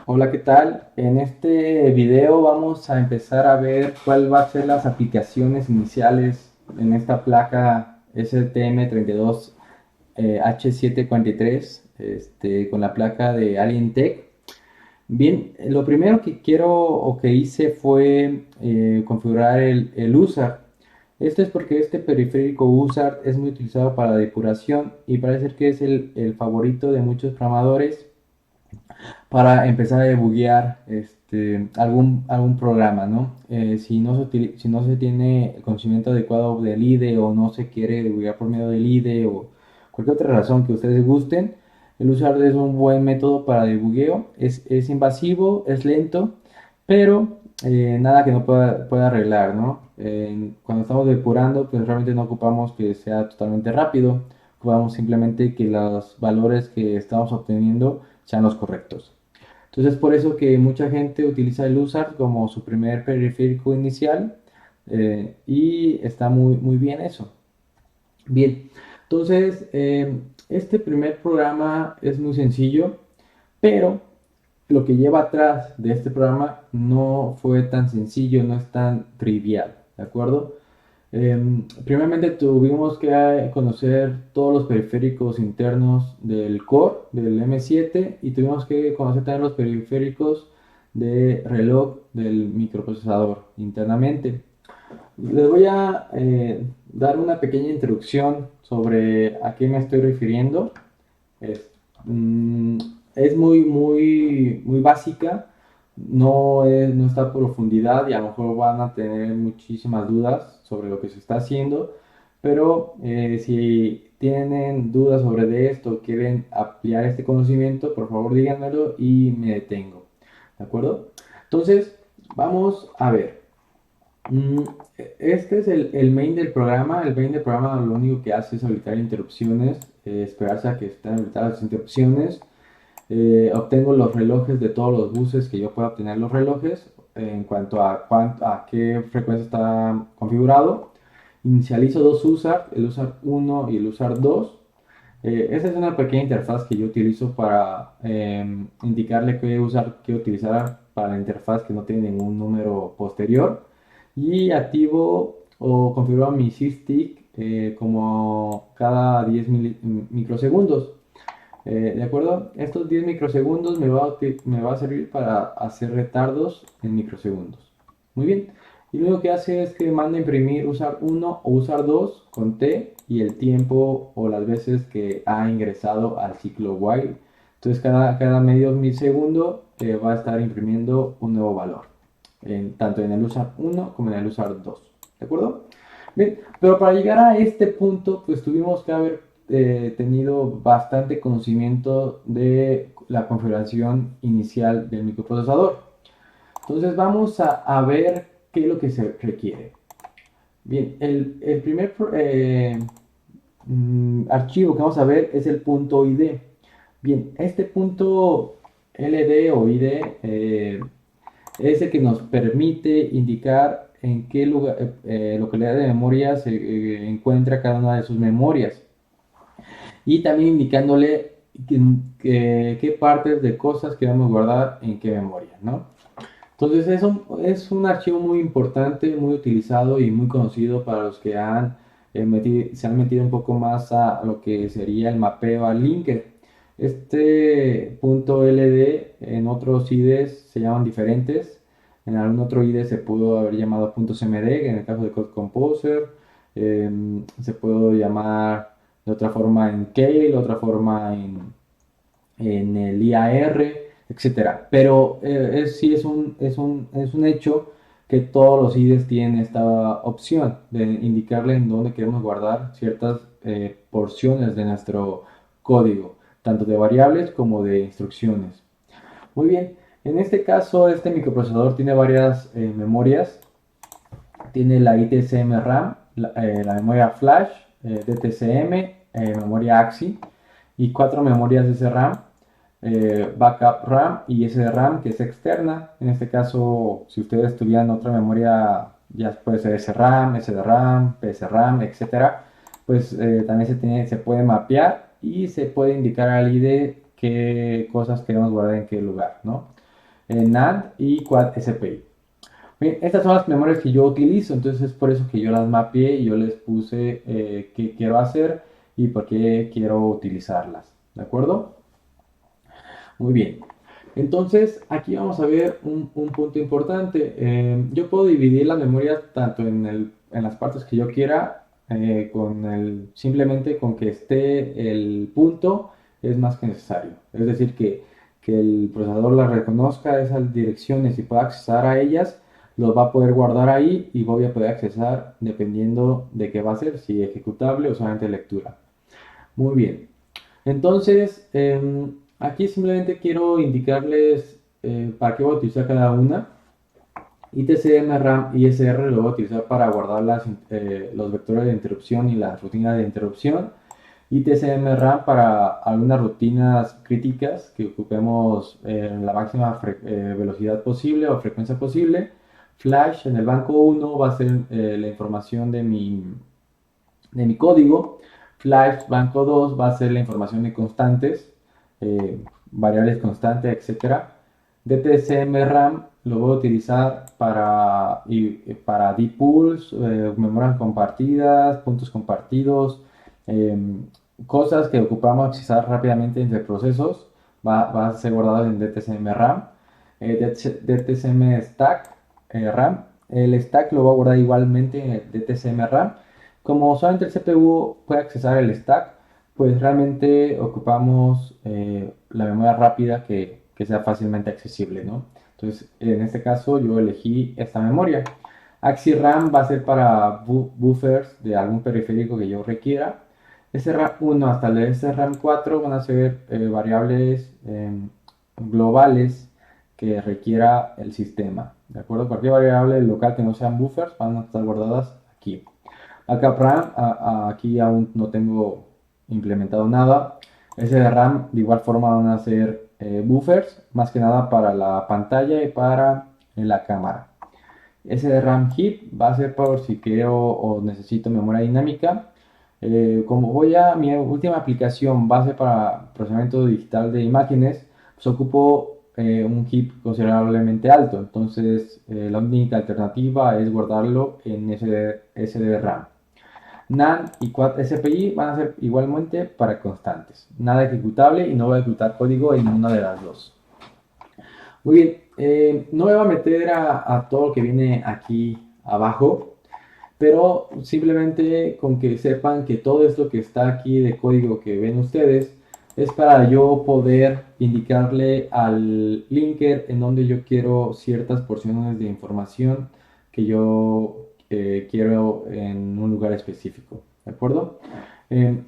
Hola, ¿qué tal? En este video vamos a empezar a ver cuál va a ser las aplicaciones iniciales en esta placa STM32 H743 con la placa de Alientech. Bien, lo primero que quiero o que hice fue configurar el USART. Esto es porque este periférico USART es muy utilizado para depuración y parece ser que es el favorito de muchos programadores para empezar a debuguear algún programa, ¿no? Si no se tiene el conocimiento adecuado del IDE o no se quiere debuguear por medio del IDE o cualquier otra razón que ustedes gusten, el USART es un buen método para debugueo. Es invasivo, es lento, pero nada que no pueda arreglar, ¿no? Cuando estamos depurando, pues realmente no ocupamos que sea totalmente rápido, ocupamos simplemente que los valores que estamos obteniendo sean los correctos. Entonces, por eso que mucha gente utiliza el USART como su primer periférico inicial y está muy bien eso. Bien, entonces, este primer programa es muy sencillo, pero lo que lleva atrás de este programa no fue tan sencillo, no es tan trivial, ¿de acuerdo? Primeramente tuvimos que conocer todos los periféricos internos del core, del M7, y tuvimos que conocer también los periféricos de reloj del microprocesador internamente. Les voy a dar una pequeña introducción sobre a qué me estoy refiriendo. Es, mm, es muy básica, no está a profundidad y a lo mejor van a tener muchísimas dudas sobre lo que se está haciendo, pero si tienen dudas sobre de esto, quieren ampliar este conocimiento, por favor díganmelo y me detengo. ¿De acuerdo? Entonces, vamos a ver. Mm, Este es el main del programa. El main del programa lo único que hace es habilitar interrupciones, esperarse a que estén habilitadas las interrupciones. Obtengo los relojes de todos los buses que yo pueda obtener los relojes en cuanto a qué frecuencia está configurado. Inicializo dos USART, el USART 1 y el USART 2. Esa es una pequeña interfaz que yo utilizo para indicarle qué USART quiero utilizar para la interfaz que no tiene ningún número posterior. Y activo o configuro mi SysTick como cada 10 microsegundos. ¿De acuerdo? Estos 10 microsegundos me va a servir para hacer retardos en microsegundos. Muy bien. Y lo único que hace es que manda a imprimir usar uno o usar 2 con T y el tiempo o las veces que ha ingresado al ciclo while. Entonces cada medio milisegundo va a estar imprimiendo un nuevo valor, tanto en el usar uno como en el usar 2. ¿De acuerdo? Bien, pero para llegar a este punto, pues tuvimos que haber tenido bastante conocimiento de la configuración inicial del microprocesador. Entonces vamos a ver qué es lo que se requiere. Bien, el primer archivo que vamos a ver es el punto ID. Bien, este punto LD o ID es el que nos permite indicar en qué lugar, localidad de memoria se encuentra cada una de sus memorias y también indicándole qué partes de cosas queremos guardar en qué memoria, ¿no? Entonces es un archivo muy importante, muy utilizado y muy conocido para los que se han metido un poco más a lo que sería el mapeo al linker. Este punto LD en otros IDEs se llaman diferentes. En algún otro IDE se pudo haber llamado .cmd, en el caso de Code Composer. Se puede llamar de otra forma en Kale, otra forma en el IAR, etcétera. Pero sí es un hecho que todos los IDEs tienen esta opción de indicarle en dónde queremos guardar ciertas porciones de nuestro código, tanto de variables como de instrucciones. Muy bien, en este caso este microprocesador tiene varias memorias. Tiene la ITCM RAM, la memoria flash, DTCM, memoria AXI y cuatro memorias de RAM, backup RAM y SRAM que es externa. En este caso, si ustedes tuvieran otra memoria, ya puede ser SRAM, SDRAM, PSRAM, etcétera, pues también se puede mapear y se puede indicar al IDE qué cosas queremos guardar en qué lugar, ¿no? NAND y Quad SPI. Bien, estas son las memorias que yo utilizo, entonces es por eso que yo las mapeé y yo les puse qué quiero hacer y por qué quiero utilizarlas. ¿De acuerdo? Muy bien. Entonces, aquí vamos a ver un punto importante. Yo puedo dividir las memorias tanto en las partes que yo quiera, simplemente con que esté el punto es más que necesario. Es decir, que el procesador las reconozca esas direcciones y pueda accesar a ellas, los va a poder guardar ahí y voy a poder accesar dependiendo de qué va a ser, si ejecutable o solamente lectura. Muy bien. Entonces, aquí simplemente quiero indicarles para qué voy a utilizar cada una. ITCM, RAM y SR lo voy a utilizar para guardar los vectores de interrupción y las rutinas de interrupción. ITCM RAM para algunas rutinas críticas que ocupemos la máxima velocidad posible o frecuencia posible. Flash en el banco 1 va a ser la información de mi código. Flash banco 2 va a ser la información de constantes, variables constantes, etcétera. DTCM RAM lo voy a utilizar para deep pools, memorias compartidas, puntos compartidos, eh, cosas que ocupamos accesar rápidamente entre procesos. Va a ser guardado en DTCM RAM. DTCM Stack RAM. El stack lo voy a guardar igualmente en el DTCM RAM. Como solamente el CPU puede accesar el stack, pues realmente ocupamos la memoria rápida que sea fácilmente accesible, ¿no? Entonces, en este caso yo elegí esta memoria. AxiRAM va a ser para buffers de algún periférico que yo requiera. SRAM 1 hasta el SRAM 4 van a ser variables globales que requiera el sistema. ¿De acuerdo? Cualquier variable local que no sean buffers van a estar guardadas aquí. Acá RAM, aquí aún no tengo implementado nada. Ese de RAM de igual forma van a ser buffers, más que nada para la pantalla y para la cámara. Ese de RAM heap va a ser por si quiero o necesito memoria dinámica. Como mi última aplicación base para procesamiento digital de imágenes, pues ocupo un heap considerablemente alto. Entonces, la única alternativa es guardarlo en ese RAM. NAND y Quad SPI van a ser igualmente para constantes. Nada ejecutable y no voy a ejecutar código en ninguna de las dos. Muy bien, no me voy a meter a todo lo que viene aquí abajo, pero simplemente con que sepan que todo esto que está aquí de código que ven ustedes es para yo poder indicarle al linker en donde yo quiero ciertas porciones de información que yo quiero en un lugar específico, ¿de acuerdo? Eh,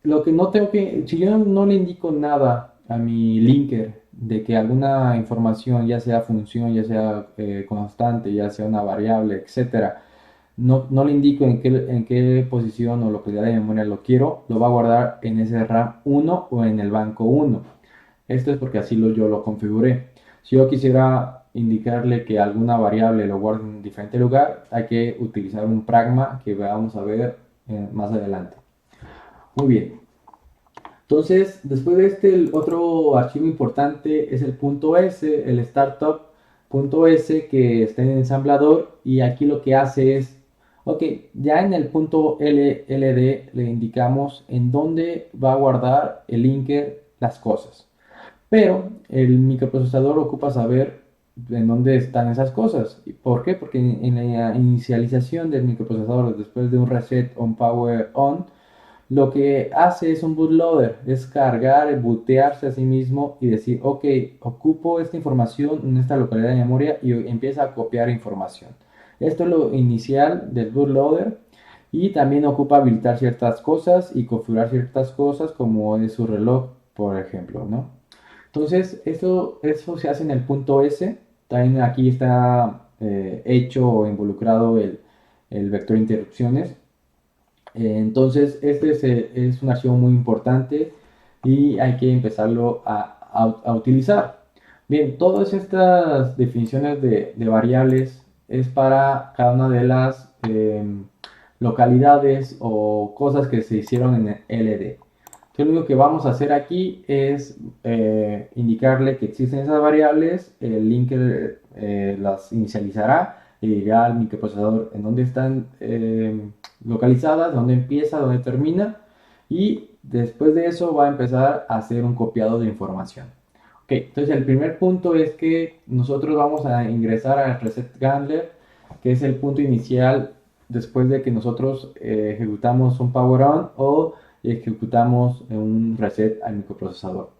lo que no tengo que, si yo no le indico nada a mi linker de que alguna información, ya sea función, ya sea constante, ya sea una variable, etcétera, no le indico en qué posición o localidad de memoria lo quiero, lo va a guardar en ese RAM 1 o en el banco 1. Esto es porque así yo lo configuré. Si yo quisiera indicarle que alguna variable lo guarde en un diferente lugar, hay que utilizar un pragma que vamos a ver más adelante. Muy bien. Entonces, después de este, el otro archivo importante es el punto .s, el startup.s que está en el ensamblador y aquí lo que hace es, ok, ya en el punto LD le indicamos en dónde va a guardar el linker las cosas. Pero el microprocesador ocupa saber en dónde están esas cosas. ¿Por qué? Porque en la inicialización del microprocesador, después de un reset on power on, lo que hace es un bootloader, es cargar, bootearse a sí mismo y decir, ok, ocupo esta información en esta localidad de memoria y empieza a copiar información. Esto es lo inicial del bootloader y también ocupa habilitar ciertas cosas y configurar ciertas cosas como es su reloj, por ejemplo, ¿no? Entonces, eso se hace en el punto S. También aquí está hecho o involucrado el vector de interrupciones. Entonces, es un archivo muy importante y hay que empezarlo a utilizar. Bien, todas estas definiciones de variables es para cada una de las localidades o cosas que se hicieron en el LD. Entonces, lo único que vamos a hacer aquí es indicarle que existen esas variables, el linker las inicializará y dirá al microprocesador en dónde están localizadas, dónde empieza, dónde termina, y después de eso va a empezar a hacer un copiado de información. Ok, entonces el primer punto es que nosotros vamos a ingresar al reset handler, que es el punto inicial después de que nosotros ejecutamos un power on o ejecutamos un reset al microprocesador.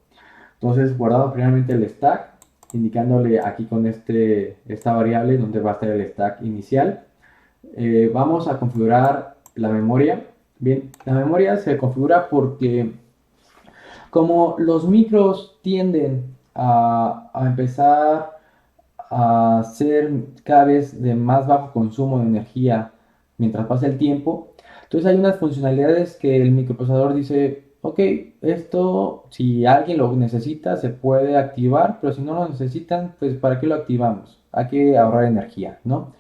Entonces guardamos primeramente el stack, indicándole aquí con esta variable donde va a estar el stack inicial. Vamos a configurar la memoria. Bien, la memoria se configura porque como los micros tienden a empezar a ser cada vez de más bajo consumo de energía mientras pasa el tiempo, entonces hay unas funcionalidades que el microprocesador dice, ok, esto si alguien lo necesita se puede activar, pero si no lo necesitan, pues ¿para qué lo activamos? Hay que ahorrar energía, ¿no?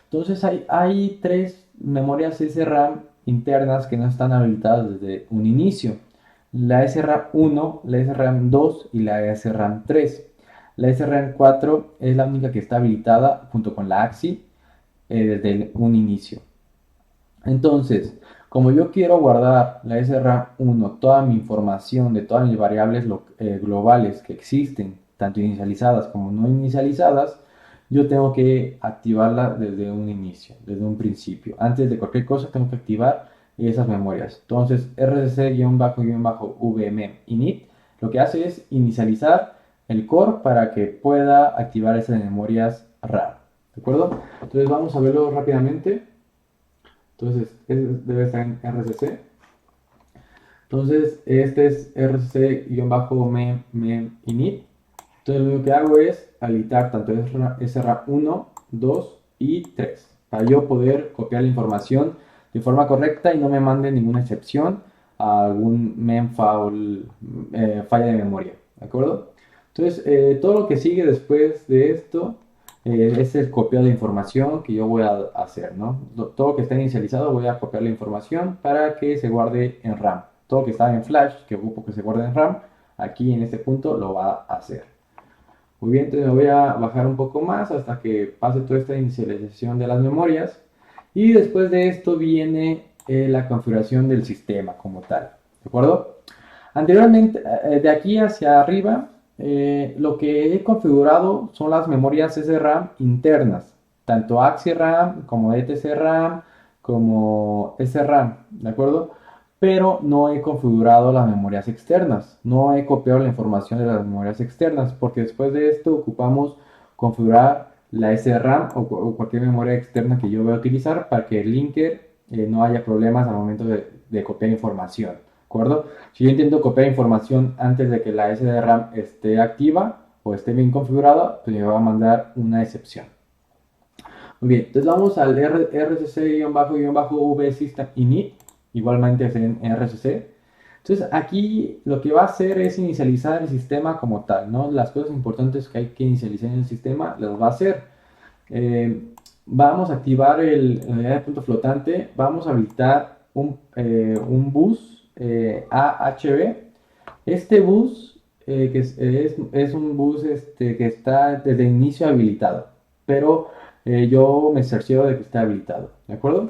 Entonces hay tres memorias SRAM internas que no están habilitadas desde un inicio. La SRAM 1, la SRAM 2 y la SRAM 3. La SRAM 4 es la única que está habilitada junto con la AXI desde un inicio. Entonces, como yo quiero guardar la SRAM 1, toda mi información de todas mis variables globales que existen, tanto inicializadas como no inicializadas, yo tengo que activarla desde un inicio, desde un principio. Antes de cualquier cosa tengo que activar esas memorias. Entonces, rcc-vm init lo que hace es inicializar el core para que pueda activar esas memorias RAM. ¿De acuerdo? Entonces vamos a verlo rápidamente. Entonces, debe estar en RCC. Entonces, este es RCC-mem init. Entonces, lo único que hago es habilitar tanto SRAM 1, 2 y 3 para yo poder copiar la información de forma correcta y no me mande ninguna excepción a algún memfaul falla de memoria. ¿De acuerdo? Entonces, todo lo que sigue después de esto es el copiado de información que yo voy a hacer, ¿no? Todo lo que está inicializado voy a copiar la información para que se guarde en RAM. Todo lo que está en flash, que ocupo que se guarde en RAM, aquí en este punto lo va a hacer. Muy bien, entonces me voy a bajar un poco más hasta que pase toda esta inicialización de las memorias. Y después de esto viene la configuración del sistema como tal. ¿De acuerdo? Anteriormente, de aquí hacia arriba, lo que he configurado son las memorias SRAM internas, tanto AXI-RAM como ETC-RAM como SRAM, ¿de acuerdo? Pero no he configurado las memorias externas, no he copiado la información de las memorias externas, porque después de esto ocupamos configurar la SRAM o cualquier memoria externa que yo voy a utilizar para que el linker no haya problemas al momento de copiar información. ¿De acuerdo? Si yo intento copiar información antes de que la SRAM esté activa o esté bien configurada, pues me va a mandar una excepción. Muy bien, entonces vamos al rcc-v system init, igualmente es en RCC. Entonces aquí lo que va a hacer es inicializar el sistema como tal, ¿no? Las cosas importantes que hay que inicializar en el sistema las va a hacer. Vamos a activar la unidad de punto flotante, vamos a habilitar un bus AHB. Este bus que es un bus que está desde el inicio habilitado, pero yo me cercioro de que está habilitado, ¿de acuerdo?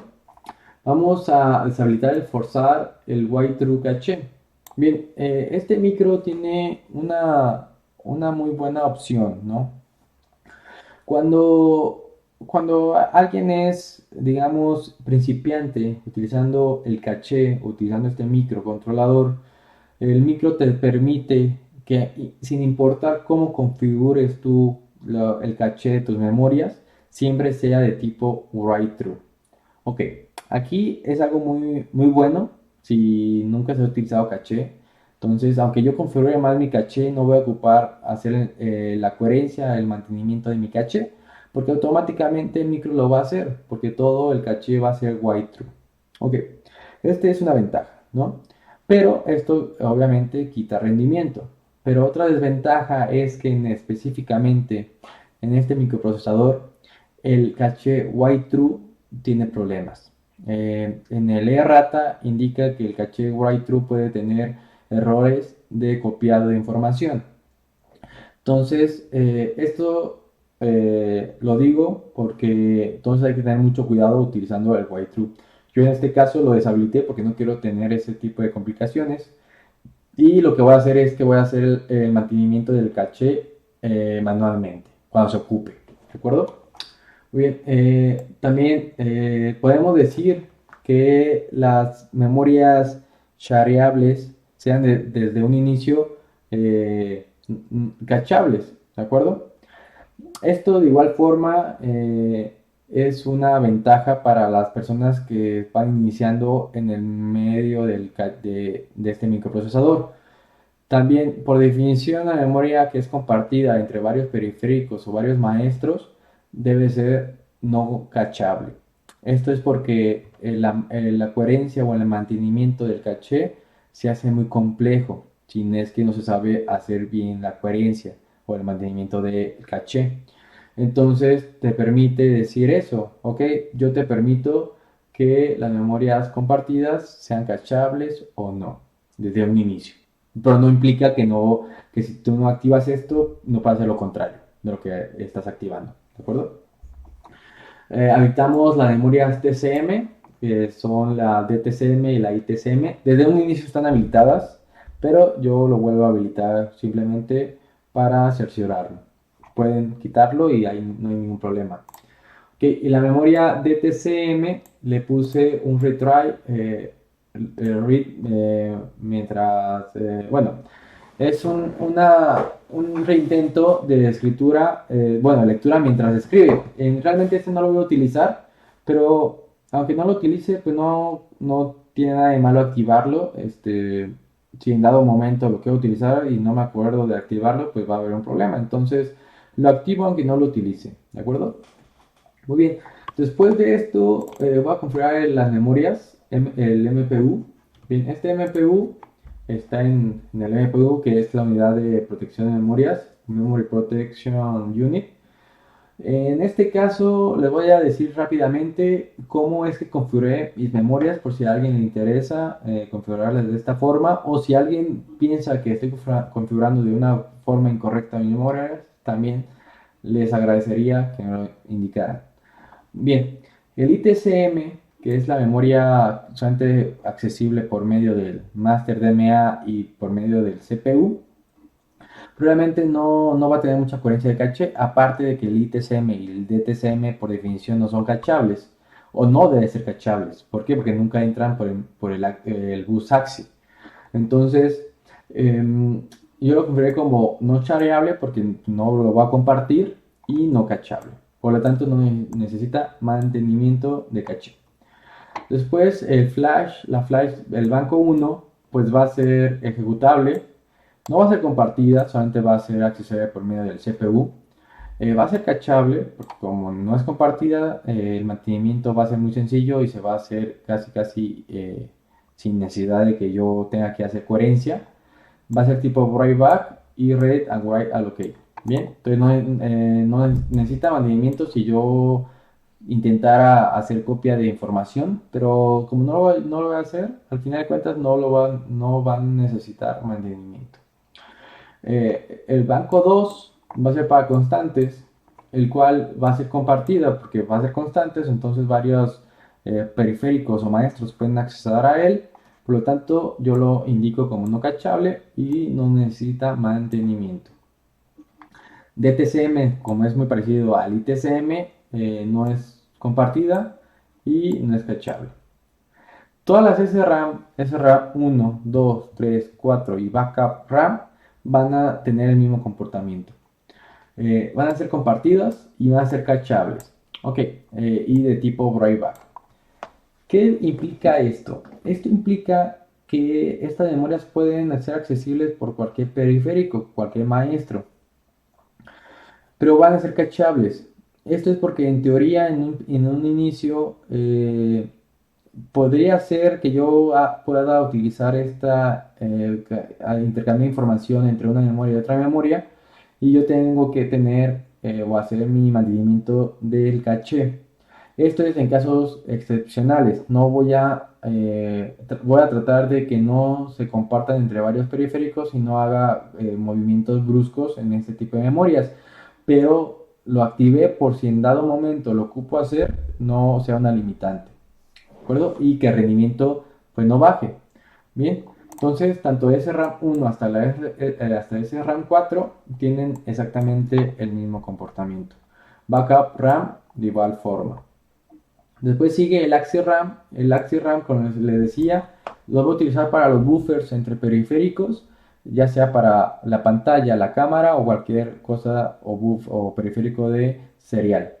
Vamos a deshabilitar el forzar el white true cache. Bien, este micro tiene una muy buena opción, ¿no? Cuando, cuando alguien es, digamos, principiante utilizando el caché, utilizando este microcontrolador, el micro te permite que, sin importar cómo configures tú el caché de tus memorias, siempre sea de tipo write-through. Ok, aquí es algo muy, muy bueno si nunca se ha utilizado caché. Entonces, aunque yo configure mal mi caché, no voy a ocupar hacer la coherencia, el mantenimiento de mi caché, porque automáticamente el micro lo va a hacer, porque todo el caché va a ser white true. Ok, esta es una ventaja, ¿no? Pero esto obviamente quita rendimiento. Pero otra desventaja es que específicamente en este microprocesador el caché white true tiene problemas. En el ERRATA indica que el caché write true puede tener errores de copiado de información. Entonces, esto lo digo porque entonces hay que tener mucho cuidado utilizando el white-true. Yo en este caso lo deshabilité porque no quiero tener ese tipo de complicaciones. Y lo que voy a hacer es que voy a hacer el mantenimiento del caché manualmente, cuando se ocupe. ¿De acuerdo? Muy bien. También podemos decir que las memorias shareables sean desde un inicio cachables. ¿De acuerdo? Esto de igual forma es una ventaja para las personas que van iniciando en el medio de este microprocesador. También, por definición, la memoria que es compartida entre varios periféricos o varios maestros debe ser no cachable. Esto es porque la coherencia o el mantenimiento del caché se hace muy complejo si es que no se sabe hacer bien la coherencia o el mantenimiento del caché. Entonces te permite decir eso, ok, yo te permito que las memorias compartidas sean cachables o no, desde un inicio. Pero no implica que si tú no activas esto, no pase lo contrario de lo que estás activando, ¿de acuerdo? Habilitamos las memorias TCM, que son la DTCM y la ITCM. Desde un inicio están habilitadas, pero yo lo vuelvo a habilitar simplemente para cerciorarlo. Pueden quitarlo y ahí no hay ningún problema. Okay, y la memoria DTCM le puse un retry read mientras, bueno, es un reintento de escritura, bueno, lectura mientras escribe. Realmente este no lo voy a utilizar, pero aunque no lo utilice, pues no tiene nada de malo activarlo. Si en dado momento lo quiero utilizar y no me acuerdo de activarlo, pues va a haber un problema. Entonces lo activo aunque no lo utilice, ¿de acuerdo? Muy bien. Después de esto, voy a configurar las memorias, el MPU. Bien, este MPU está en el MPU, que es la unidad de protección de memorias, Memory Protection Unit. En este caso, les voy a decir rápidamente cómo es que configuré mis memorias, por si a alguien le interesa configurarlas de esta forma, o si alguien piensa que estoy configurando de una forma incorrecta mis memorias, también les agradecería que me lo indicaran. Bien, el ITCM, que es la memoria solamente accesible por medio del Master DMA y por medio del CPU, probablemente no va a tener mucha coherencia de caché, aparte de que el ITCM y el DTCM por definición no son cachables, o no deben ser cachables. ¿Por qué? Porque nunca entran por el bus AXI. Entonces, yo lo configuré como no shareable porque no lo va a compartir y no cachable. Por lo tanto, no necesita mantenimiento de caché. Después, el banco 1, pues va a ser ejecutable. No va a ser compartida, solamente va a ser accesible por medio del CPU. Va a ser cachable, porque como no es compartida, el mantenimiento va a ser muy sencillo y se va a hacer casi sin necesidad de que yo tenga que hacer coherencia. Va a ser tipo write back y read and write allocate. Bien, entonces no necesita mantenimiento si yo intentara hacer copia de información, pero como no lo voy a hacer, al final de cuentas no van a necesitar mantenimiento. El banco 2 va a ser para constantes, el cual va a ser compartida porque va a ser constantes, entonces varios periféricos o maestros pueden acceder a él. Por lo tanto, yo lo indico como no cachable y no necesita mantenimiento. DTCM, como es muy parecido al ITCM, no es compartida y no es cachable. Todas las SRAM 1, 2, 3, 4 y Backup RAM van a tener el mismo comportamiento. Van a ser compartidas y van a ser cachables. Ok, y de tipo write-back. ¿Qué implica esto? Esto implica que estas memorias pueden ser accesibles por cualquier periférico, cualquier maestro, pero van a ser cachables. Esto es porque en teoría en un inicio podría ser que yo pueda utilizar intercambio de información entre una memoria y otra memoria y yo tengo que tener o hacer mi mantenimiento del caché. Esto es en casos excepcionales. No voy a voy a tratar de que no se compartan entre varios periféricos y no haga movimientos bruscos en este tipo de memorias. Pero lo activé por si en dado momento lo ocupo hacer, no sea una limitante. ¿De acuerdo? Y que el rendimiento pues no baje. Bien, entonces tanto SRAM 1 hasta SRAM 4 tienen exactamente el mismo comportamiento. Backup RAM de igual forma. Después sigue el AxiRAM. El AxiRAM, como les decía, lo voy a utilizar para los buffers entre periféricos, ya sea para la pantalla, la cámara o cualquier cosa o buff o periférico de serial.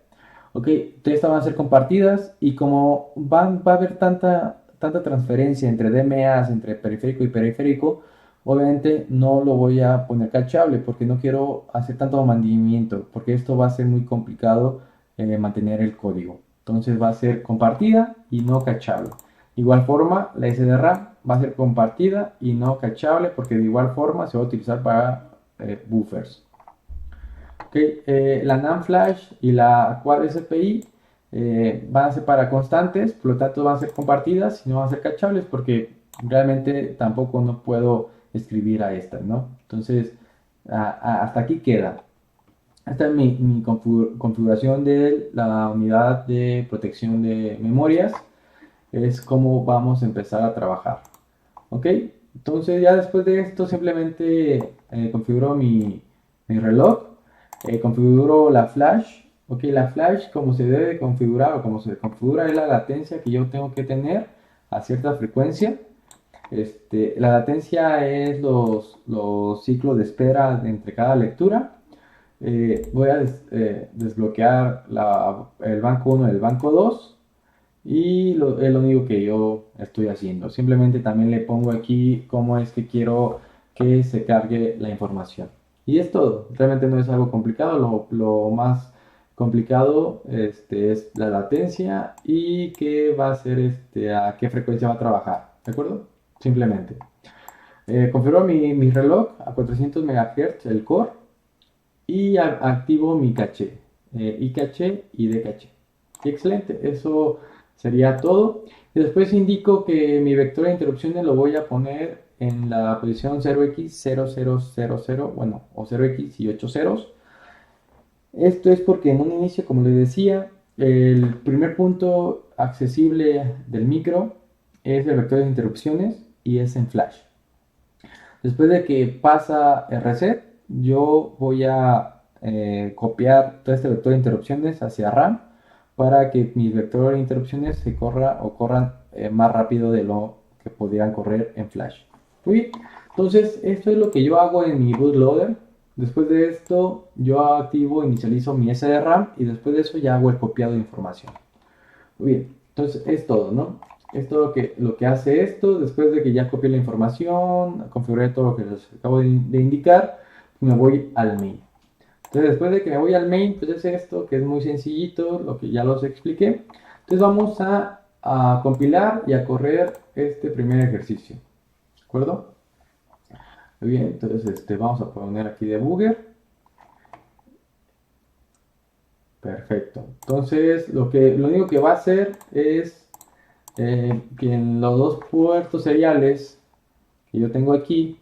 Ok, entonces estas van a ser compartidas y como va a haber tanta transferencia entre DMAs, entre periférico y periférico, obviamente no lo voy a poner cachable porque no quiero hacer tanto mantenimiento, porque esto va a ser muy complicado mantener el código. Entonces va a ser compartida y no cachable. De igual forma, la SDRAM va a ser compartida y no cachable porque de igual forma se va a utilizar para buffers. Okay, la NAND Flash y la Quad SPI van a ser para constantes, por lo tanto van a ser compartidas y no van a ser cachables porque realmente tampoco no puedo escribir a estas, ¿no? Entonces, hasta aquí queda. Esta es mi configuración de la unidad de protección de memorias. Es como vamos a empezar a trabajar. ¿Ok? Entonces ya después de esto simplemente configuro mi reloj. Configuro la flash. Ok, la flash como se debe configurar o como se configura es la latencia que yo tengo que tener a cierta frecuencia. La latencia es los ciclos de espera entre cada lectura. Voy a desbloquear el banco 1 y el banco 2 y es lo único que yo estoy haciendo. Simplemente también le pongo aquí cómo es que quiero que se cargue la información. Y es todo. Realmente no es algo complicado. Lo más complicado es la latencia y qué va a ser, a qué frecuencia va a trabajar. ¿De acuerdo? Simplemente. Configuro mi reloj a 400 MHz, el core, y activo mi caché. I caché y D caché. Excelente. Eso sería todo. Y después indico que mi vector de interrupciones lo voy a poner en la posición 0x0000, bueno, o 0x y 8 ceros. Esto es porque en un inicio, como les decía, el primer punto accesible del micro es el vector de interrupciones y es en flash. Después de que pasa el reset, yo voy a copiar todo este vector de interrupciones hacia RAM para que mis vectores de interrupciones se corran más rápido de lo que podrían correr en flash. Muy bien, entonces esto es lo que yo hago en mi bootloader. Después de esto yo activo, inicializo mi SDRAM y después de eso ya hago el copiado de información. Muy bien, entonces es todo, ¿no? Es todo lo que hace esto. Después de que ya copié la información, configuré todo lo que les acabo de indicar, me voy al main. Entonces después de que me voy al main, pues es esto, que es muy sencillito, lo que ya los expliqué. Entonces vamos a compilar y a correr este primer ejercicio. ¿De acuerdo? Muy bien, entonces vamos a poner aquí debugger. Perfecto. Entonces lo único que va a hacer es que en los dos puertos seriales que yo tengo aquí,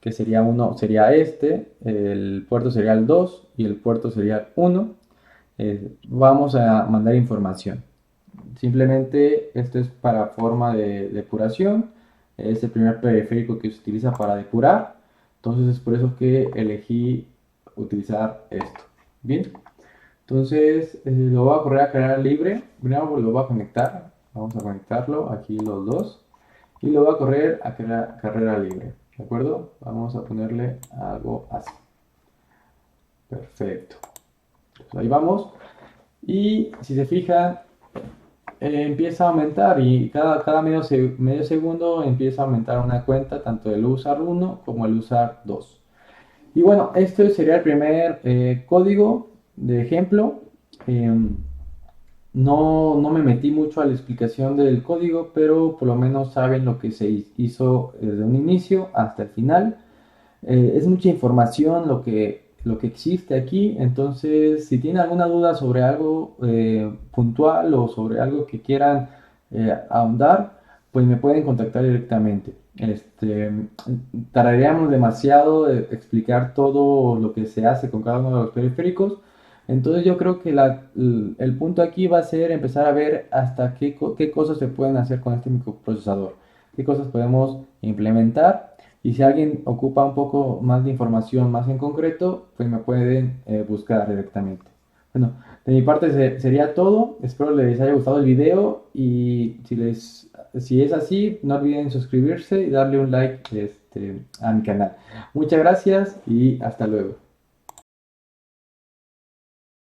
que sería uno, sería el puerto serial 2 y el puerto serial 1, vamos a mandar información. Simplemente esto es para forma de depuración, es el primer periférico que se utiliza para depurar, entonces es por eso que elegí utilizar esto. Bien, entonces lo voy a correr a carrera libre, primero lo voy a conectar, vamos a conectarlo aquí los dos y lo voy a correr a carrera libre, ¿de acuerdo? Vamos a ponerle algo así. Perfecto. Pues ahí vamos. Y si se fijan, empieza a aumentar y cada medio segundo empieza a aumentar una cuenta, tanto el usar 1 como el usar 2. Y bueno, esto sería el primer código de ejemplo. No me metí mucho a la explicación del código, pero por lo menos saben lo que se hizo desde un inicio hasta el final. Es mucha información lo que existe aquí, entonces si tienen alguna duda sobre algo puntual o sobre algo que quieran ahondar, pues me pueden contactar directamente. Tardaríamos demasiado de explicar todo lo que se hace con cada uno de los periféricos. Entonces yo creo que el punto aquí va a ser empezar a ver hasta qué cosas se pueden hacer con este microprocesador, qué cosas podemos implementar. Y si alguien ocupa un poco más de información más en concreto, pues me pueden buscar directamente. Bueno, de mi parte sería todo. Espero les haya gustado el video y si es así, no olviden suscribirse y darle un like a mi canal. Muchas gracias y hasta luego.